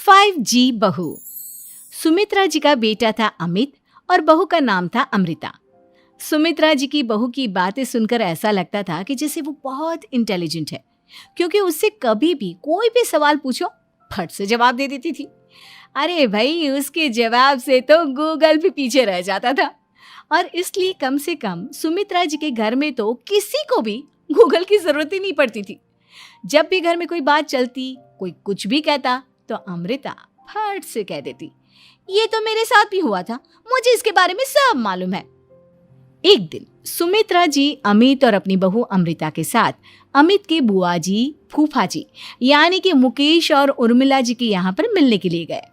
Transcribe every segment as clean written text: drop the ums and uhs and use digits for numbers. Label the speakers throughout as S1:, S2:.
S1: 5G बहू। सुमित्रा जी का बेटा था अमित और बहू का नाम था अमृता। सुमित्रा जी की बहू की बातें सुनकर ऐसा लगता था कि जैसे वो बहुत इंटेलिजेंट है, क्योंकि उससे कभी भी कोई भी सवाल पूछो फट से जवाब दे देती थी। अरे भाई, उसके जवाब से तो गूगल भी पीछे रह जाता था। और इसलिए कम से कम सुमित्रा जी के घर में तो किसी को भी गूगल की जरूरत ही नहीं पड़ती थी। जब भी घर में कोई बात चलती, कोई कुछ भी कहता, तो अमृता फट से कह देती, ये तो मेरे साथ भी हुआ था, मुझे इसके बारे में सब मालूम है। एक दिन सुमित्रा जी अमित और अपनी बहू अमृता के साथ अमित के बुआ जी, फूफा जी यानी कि मुकेश और उर्मिला जी के यहाँ पर मिलने के लिए गए।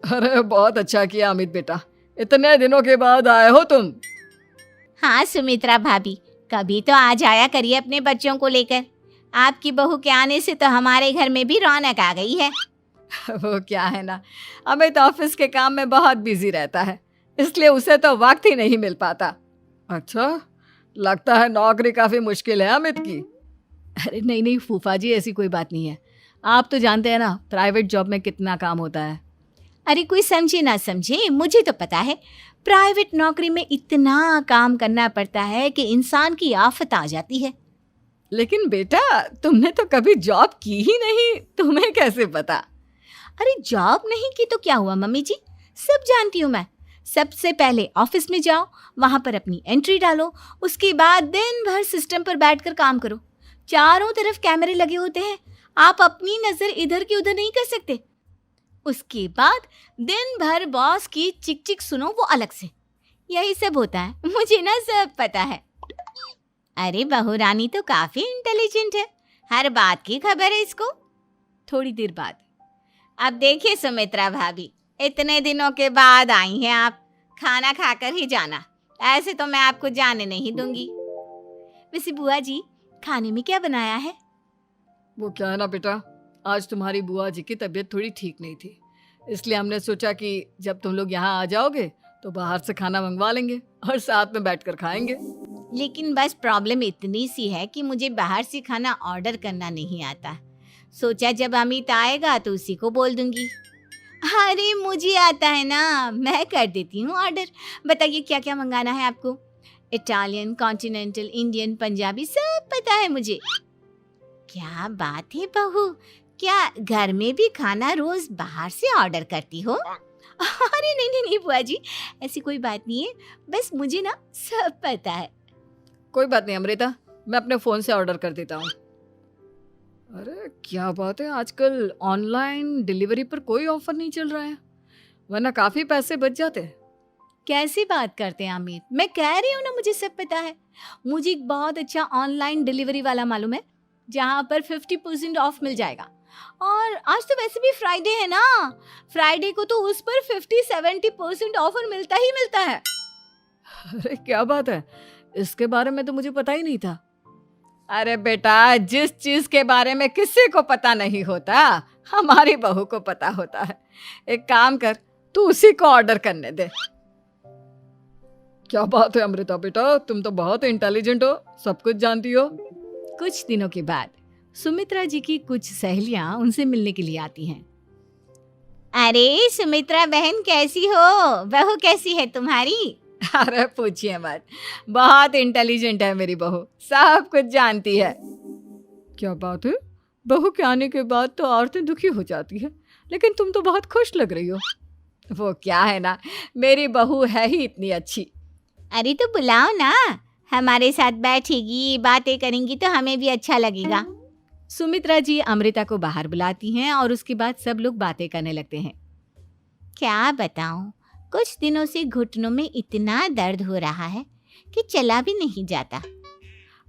S2: अरे बहुत अच्छा किया अमित बेटा, इतने दिनों के बाद आए हो तुम।
S3: हाँ सुमित्रा भाभी, कभी तो आ जाया करिए अपने बच्चों को लेकर। आपकी बहू के आने से तो हमारे घर में भी रौनक आ गई है।
S2: वो क्या है ना, अमित ऑफिस के काम में बहुत बिजी रहता है, इसलिए उसे तो वक्त ही नहीं मिल पाता। अच्छा, लगता है नौकरी काफी मुश्किल है अमित की।
S1: अरे नहीं नहीं फूफा जी, ऐसी कोई बात नहीं है। आप तो जानते हैं ना प्राइवेट जॉब में कितना काम होता है।
S3: अरे कोई समझे ना समझे, मुझे तो पता है प्राइवेट नौकरी में इतना काम करना पड़ता है कि इंसान की आफत आ जाती है।
S2: लेकिन बेटा, तुमने तो कभी जॉब की ही नहीं, तुम्हें कैसे पता?
S3: अरे जॉब नहीं की तो क्या हुआ मम्मी जी, सब जानती हूँ मैं। सबसे पहले ऑफिस में जाओ, वहां पर अपनी एंट्री डालो, उसके बाद दिन भर सिस्टम पर बैठकर काम करो। चारों तरफ कैमरे लगे होते हैं, आप अपनी नजर इधर की उधर नहीं कर सकते। उसके बाद दिन भर बॉस की चिक चिक सुनो, वो अलग से। यही सब होता है, मुझे ना सब पता है। अरे बहू रानी तो काफी इंटेलिजेंट है, हर बात की खबर है इसको।
S1: थोड़ी देर बाद,
S3: अब देखिए सुमित्रा भाभी, इतने दिनों के बाद आई हैं आप, खाना खाकर ही जाना, ऐसे तो मैं आपको जाने नहीं दूंगी।
S1: वैसे बुआ जी, खाने में क्या बनाया है?
S2: वो क्या है ना बेटा, आज तुम्हारी बुआ जी की तबीयत थोड़ी ठीक नहीं थी, इसलिए हमने सोचा कि जब तुम लोग यहाँ आ जाओगे तो बाहर से खाना मंगवा लेंगे और साथ में बैठकर खाएंगे।
S3: लेकिन बस प्रॉब्लम इतनी सी है कि मुझे बाहर से खाना ऑर्डर करना नहीं आता। सोचा जब अमित आएगा तो उसी को बोल दूंगी। अरे मुझे आता है ना, मैं कर देती हूँ ऑर्डर। बताइए क्या क्या मंगाना है आपको? इटालियन, कॉन्टिनेंटल, इंडियन, पंजाबी, सब पता है मुझे। क्या बात है बहू, क्या घर में भी खाना रोज बाहर से ऑर्डर करती हो?
S1: अरे नहीं नहीं नहीं बुआ जी, ऐसी कोई बात नहीं है, बस मुझे ना सब पता है।
S2: कोई बात नहीं अमृता, मैं अपने फोन से ऑर्डर कर देता हूँ। अरे क्या बात है, आजकल ऑनलाइन डिलीवरी पर कोई ऑफर नहीं चल रहा है, वरना काफी पैसे बच जाते।
S1: कैसी बात करते हैं अमित, मैं कह रही हूँ ना मुझे सब पता है। मुझे एक बहुत अच्छा ऑनलाइन डिलीवरी वाला मालूम है, जहाँ पर 50% ऑफ मिल जाएगा। और आज तो वैसे भी फ्राइडे है ना, फ्राइडे को तो उस पर 50-70% ऑफर मिलता ही मिलता है।
S2: अरे क्या बात है, इसके बारे में तो मुझे पता ही नहीं था। अरे बेटा, जिस चीज के बारे में किसी को पता नहीं होता, हमारी बहू को पता होता है। एक काम कर, तू उसी को ऑर्डर करने दे। क्या बात है अमृता बेटा, तुम तो बहुत इंटेलिजेंट हो, सब कुछ जानती हो।
S1: कुछ दिनों के बाद सुमित्रा जी की कुछ सहेलियां उनसे मिलने के लिए आती हैं।
S3: अरे सुमित्रा बहन कैसी हो, बहू कैसी है तुम्हारी?
S2: अरे पूछिए मत, बहुत इंटेलिजेंट है मेरी बहू, सब कुछ जानती है। क्या बात है, बहू के आने के बाद तो औरतें दुखी हो जाती है, लेकिन तुम तो बहुत खुश लग रही हो। वो क्या है ना, मेरी बहू है ही इतनी अच्छी।
S3: अरे तो बुलाओ ना, हमारे साथ बैठेगी, बातें करेंगी तो हमें भी अच्छा लगेगा।
S1: सुमित्रा जी अमृता को बाहर बुलाती हैं और उसके बाद सब लोग बातें करने लगते हैं।
S3: क्या बताऊं, कुछ दिनों से घुटनों में इतना दर्द हो रहा है कि चला भी नहीं जाता।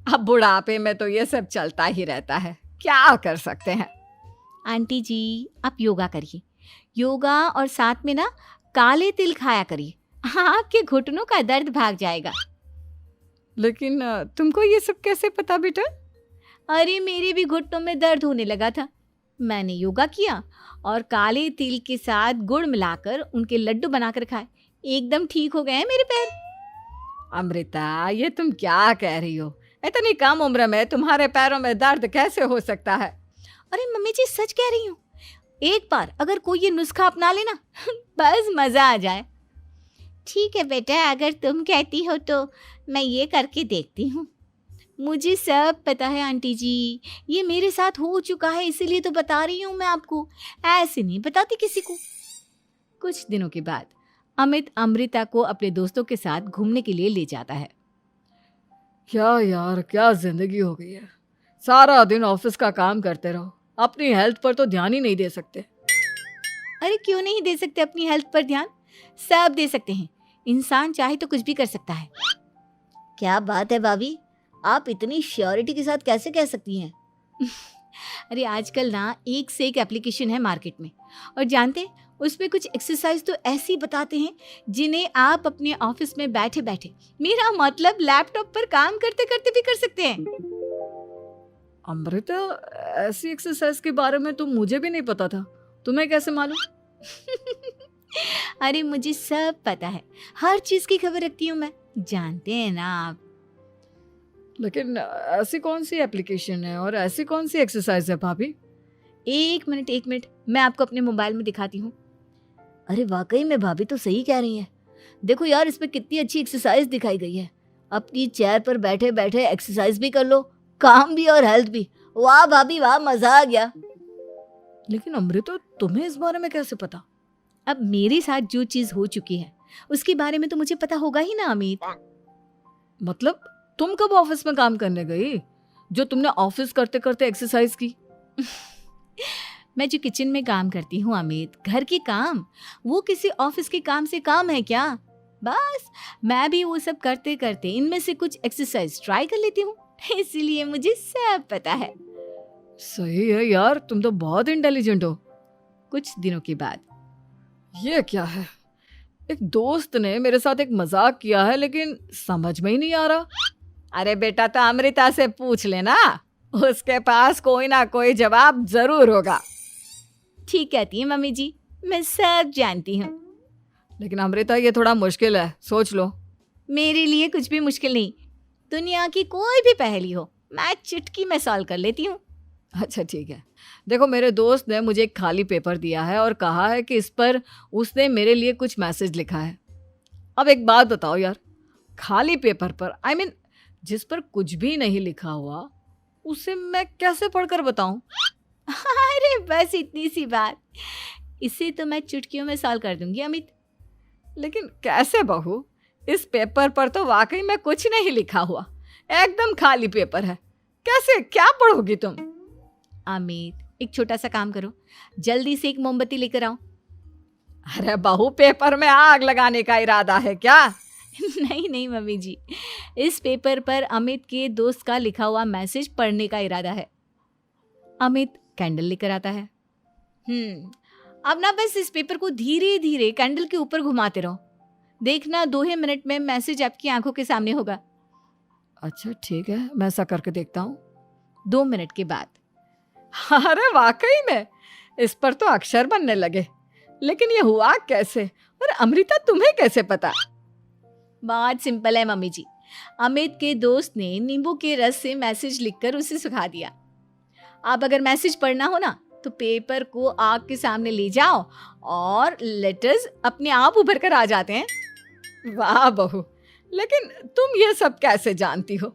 S2: अब बुढ़ापे में तो ये सब चलता ही रहता है, क्या कर सकते हैं।
S1: आंटी जी, आप योगा करिए, योगा और साथ में ना काले तिल खाया करिए, आपके घुटनों का दर्द भाग जाएगा।
S2: लेकिन तुमको ये सब कैसे पता बेटा?
S1: अरे मेरे भी घुटनों में दर्द होने लगा था, मैंने योगा किया और काले तिल के साथ गुड़ मिलाकर उनके लड्डू बनाकर खाए, एकदम ठीक हो गए हैं मेरे पैर।
S2: अमृता, ये तुम क्या कह रही हो? इतनी कम उम्र में तुम्हारे पैरों में दर्द कैसे हो सकता है?
S3: अरे मम्मी जी सच कह रही हूँ, एक बार अगर कोई ये नुस्खा अपना लेना बस मजा आ जाए। ठीक है बेटा, अगर तुम कहती हो तो मैं ये करके देखती हूँ। मुझे सब पता है आंटी जी, ये मेरे साथ हो चुका है, इसीलिए तो बता रही हूँ मैं आपको, ऐसे नहीं बताती किसी को।
S1: कुछ दिनों के बाद अमित अमृता को अपने दोस्तों के साथ घूमने के लिए ले जाता है।
S2: क्या यार, क्या जिंदगी हो गई है। सारा दिन ऑफिस का काम करते रहो, अपनी हेल्थ पर तो ध्यान ही नहीं दे सकते।
S1: अरे क्यों नहीं दे सकते अपनी हेल्थ पर ध्यान? सब दे सकते हैं, इंसान चाहे तो कुछ भी कर सकता है।
S3: क्या बात है भाभी, आप इतनी श्योरिटी के साथ कैसे कह सकती हैं?
S1: अरे आजकल ना एक से एक एप्लीकेशन है मार्केट में, और जानते हैं उसमें कुछ एक्सरसाइज तो ऐसी बताते हैं जिन्हें आप अपने ऑफिस में बैठे बैठे, मेरा मतलब लैपटॉप पर काम करते करते भी कर सकते हैं।
S2: अमृता, ऐसी एक्सरसाइज के बारे में तो मुझे भी नहीं पता था, तुम्हें कैसे मालूम?
S1: अरे मुझे सब पता है, हर चीज की खबर रखती हूँ मैं, जानते हैं ना आप।
S2: लेकिन ऐसी कौन सी एप्लीकेशन है और ऐसी कौन सी एक्सरसाइज है भाभी?
S1: एक मिनट, मैं आपको अपने मोबाइल में दिखाती हूँ।
S3: अरे वाकई में भाभी तो सही कह रही हैं। देखो यार, इसमें कितनी अच्छी एक्सरसाइज दिखाई गई है। अपनी चेयर पर बैठे बैठे एक्सरसाइज भी कर लो, काम भी और हेल्थ भी। वाह भाभी वाह, मजा आ गया।
S2: लेकिन अमृता, तुम्हें इस बारे में कैसे पता?
S1: अब मेरे साथ जो चीज हो चुकी है उसके बारे में तो मुझे पता होगा ही ना अमित।
S2: मतलब तुम कब ऑफिस में काम करने गई जो तुमने ऑफिस करते करते एक्सरसाइज की?
S1: मैं जो किचन में काम करती हूँ अमित, घर के काम, वो किसी ऑफिस के काम से काम है क्या? बस मैं भी वो सब करते करते इनमें से कुछ एक्सरसाइज ट्राई कर लेती हूँ, इसीलिए मुझे सब पता है।
S2: सही है यार, तुम तो बहुत इंटेलिजेंट हो।
S1: कुछ दिनों के बाद
S2: ये क्या है? एक दोस्त ने मेरे साथ एक मजाक किया है, लेकिन समझ में ही नहीं आ रहा।
S1: अरे बेटा, तो अमृता से पूछ लेना, उसके पास कोई ना कोई जवाब जरूर होगा। ठीक कहती है मम्मी जी, मैं सब जानती हूँ।
S2: लेकिन अमृता, ये थोड़ा मुश्किल है, सोच लो।
S1: मेरे लिए कुछ भी मुश्किल नहीं, दुनिया की कोई भी पहेली हो मैं चुटकी में सॉल्व कर लेती हूँ।
S2: अच्छा ठीक है, देखो मेरे दोस्त ने मुझे एक खाली पेपर दिया है और कहा है कि इस पर उसने मेरे लिए कुछ मैसेज लिखा है। अब एक बात बताओ यार, खाली पेपर पर, आई मीन जिस पर कुछ भी नहीं लिखा हुआ, उसे मैं कैसे पढ़कर बताऊं?
S1: अरे बस इतनी सी बात, इसे तो मैं चुटकियों में सॉल्व कर दूंगी अमित।
S2: लेकिन कैसे बहू? इस पेपर पर तो वाकई में कुछ नहीं लिखा हुआ, एकदम खाली पेपर है, कैसे, क्या पढ़ोगी तुम?
S1: अमित, एक छोटा सा काम करो, जल्दी से एक मोमबत्ती लेकर आओ।
S2: अरे बहू, पेपर में आग लगाने का इरादा है क्या?
S1: नहीं मम्मी जी, इस पेपर पर अमित के दोस्त का लिखा हुआ मैसेज पढ़ने का इरादा है। अमित कैंडल लेकर आता है। अब ना बस इस पेपर को धीरे धीरे कैंडल के ऊपर घुमाते रहो, देखना 2 ही मिनट में मैसेज आपकी आंखों के सामने होगा।
S2: अच्छा ठीक है, मैं ऐसा करके देखता हूँ।
S1: 2 मिनट के बाद,
S2: अरे वाकई में इस पर तो अक्षर बनने लगे, लेकिन ये हुआ कैसे? और अमृता, तुम्हें कैसे पता?
S1: बहुत सिंपल है मम्मी जी, अमित के दोस्त ने नींबू के रस से मैसेज लिखकर उसे सुखा दिया। अब अगर मैसेज पढ़ना हो ना तो पेपर को आग के सामने ले जाओ और लेटर्स अपने आप उभर कर आ जाते हैं।
S2: वाह बहू, लेकिन तुम ये सब कैसे जानती हो?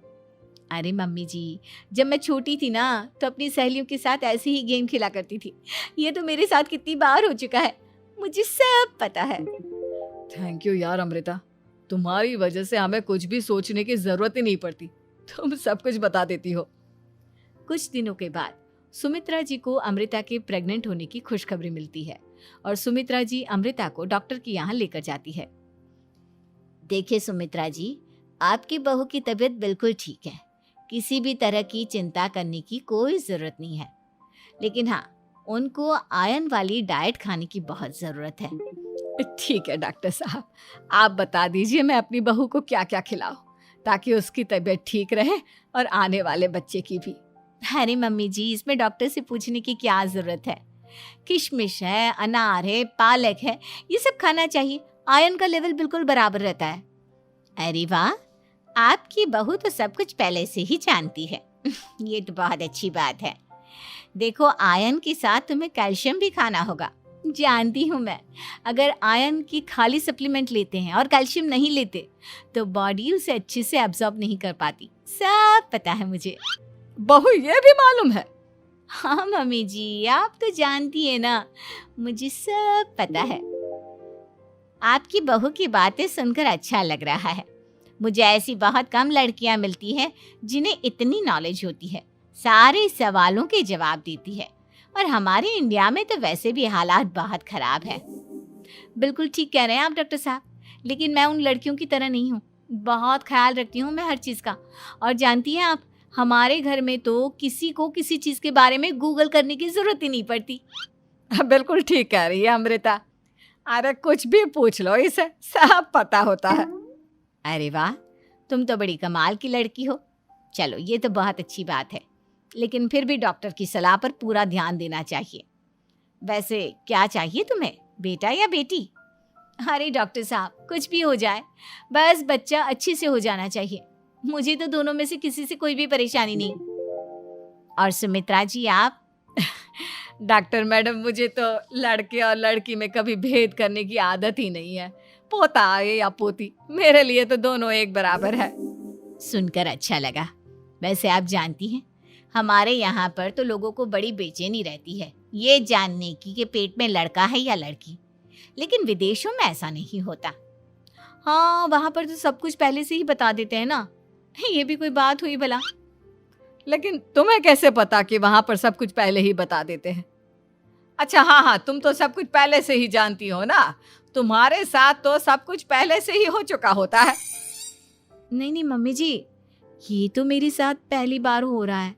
S1: अरे मम्मी जी, जब मैं छोटी थी ना तो अपनी सहेलियों के साथ ऐसे ही गेम खेला करती थी। ये तो मेरे साथ कितनी बार हो चुका है, मुझे सब पता है।
S2: थैंक यू यार अमृता, तुम्हारी वजह से हमें कुछ भी सोचने की जरूरत ही नहीं पड़ती, तुम सब कुछ बता देती हो।
S1: कुछ दिनों के बाद सुमित्रा जी को अमृता के प्रेग्नेंट होने की खुशखबरी मिलती है और सुमित्रा जी अमृता को डॉक्टर के यहाँ लेकर जाती है।
S3: देखिए सुमित्रा जी, आपकी बहू की तबीयत बिल्कुल ठीक है, किसी भी तरह की चिंता करने की कोई ज़रूरत नहीं है, लेकिन हाँ, उनको आयरन वाली डाइट खाने की बहुत ज़रूरत है।
S2: ठीक है डॉक्टर साहब, आप बता दीजिए मैं अपनी बहू को क्या क्या खिलाऊं ताकि उसकी तबीयत ठीक रहे और आने वाले बच्चे की भी।
S1: अरे मम्मी जी, इसमें डॉक्टर से पूछने की क्या ज़रूरत है, किशमिश है, अनार है, पालक है, ये सब खाना चाहिए, आयरन का लेवल बिल्कुल बराबर रहता है।
S3: अरे वाह, आपकी बहू तो सब कुछ पहले से ही जानती है। ये तो बहुत अच्छी बात है। देखो, आयरन के साथ तुम्हें कैल्शियम भी खाना होगा। जानती हूँ मैं, अगर आयरन की खाली सप्लीमेंट लेते हैं और कैल्शियम नहीं लेते तो बॉडी उसे अच्छे से एब्जॉर्ब नहीं कर पाती। सब पता है मुझे।
S2: बहू ये भी मालूम है?
S3: हाँ मम्मी जी, आप तो जानती है ना, मुझे सब पता है। आपकी बहू की बातें सुनकर अच्छा लग रहा है। मुझे ऐसी बहुत कम लड़कियां मिलती हैं जिन्हें इतनी नॉलेज होती है, सारे सवालों के जवाब देती है। और हमारे इंडिया में तो वैसे भी हालात बहुत खराब है। बिल्कुल ठीक कह रहे हैं आप डॉक्टर साहब, लेकिन मैं उन लड़कियों की तरह नहीं हूँ। बहुत ख्याल रखती हूँ मैं हर चीज़ का। और जानती हैं आप, हमारे घर में तो किसी को किसी चीज़ के बारे में गूगल करने की ज़रूरत ही नहीं पड़ती।
S2: बिल्कुल ठीक कह रही है अमृता। अरे कुछ भी पूछ लो, इसे सब पता होता है।
S3: अरे वाह, तुम तो बड़ी कमाल की लड़की हो। चलो, ये तो बहुत अच्छी बात है, लेकिन फिर भी डॉक्टर की सलाह पर पूरा ध्यान देना चाहिए। वैसे क्या चाहिए तुम्हें, बेटा या बेटी? अरे डॉक्टर साहब, कुछ भी हो जाए, बस बच्चा अच्छे से हो जाना चाहिए। मुझे तो दोनों में से किसी से कोई भी परेशानी नहीं। और सुमित्रा जी, आप?
S2: डॉक्टर मैडम, मुझे तो लड़के और लड़की में कभी भेद करने की आदत ही नहीं है। पोता आए या पोती, मेरे लिए तो दोनों एक बराबर है।
S3: सुनकर अच्छा लगा। वैसे आप जानती हैं, हमारे यहाँ पर तो लोगों को बड़ी बेचैनी रहती है ये जानने की कि पेट में लड़का है या लड़की, लेकिन विदेशों में ऐसा नहीं होता।
S1: हाँ, वहाँ पर तो सब कुछ पहले से ही बता देते हैं ना। ये भी कोई बात हुई भला?
S2: लेकिन तुम्हें कैसे पता कि वहां पर सब कुछ पहले ही बता देते हैं? अच्छा हाँ, तुम तो सब कुछ पहले से ही जानती हो ना। तुम्हारे साथ तो सब कुछ पहले से ही हो चुका होता है।
S1: नहीं मम्मी जी, ये तो मेरे साथ पहली बार हो रहा है,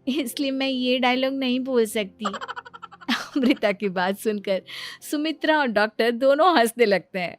S1: इसलिए मैं ये डायलॉग नहीं बोल सकती। अमृता की बात सुनकर सुमित्रा और डॉक्टर दोनों हंसने लगते हैं।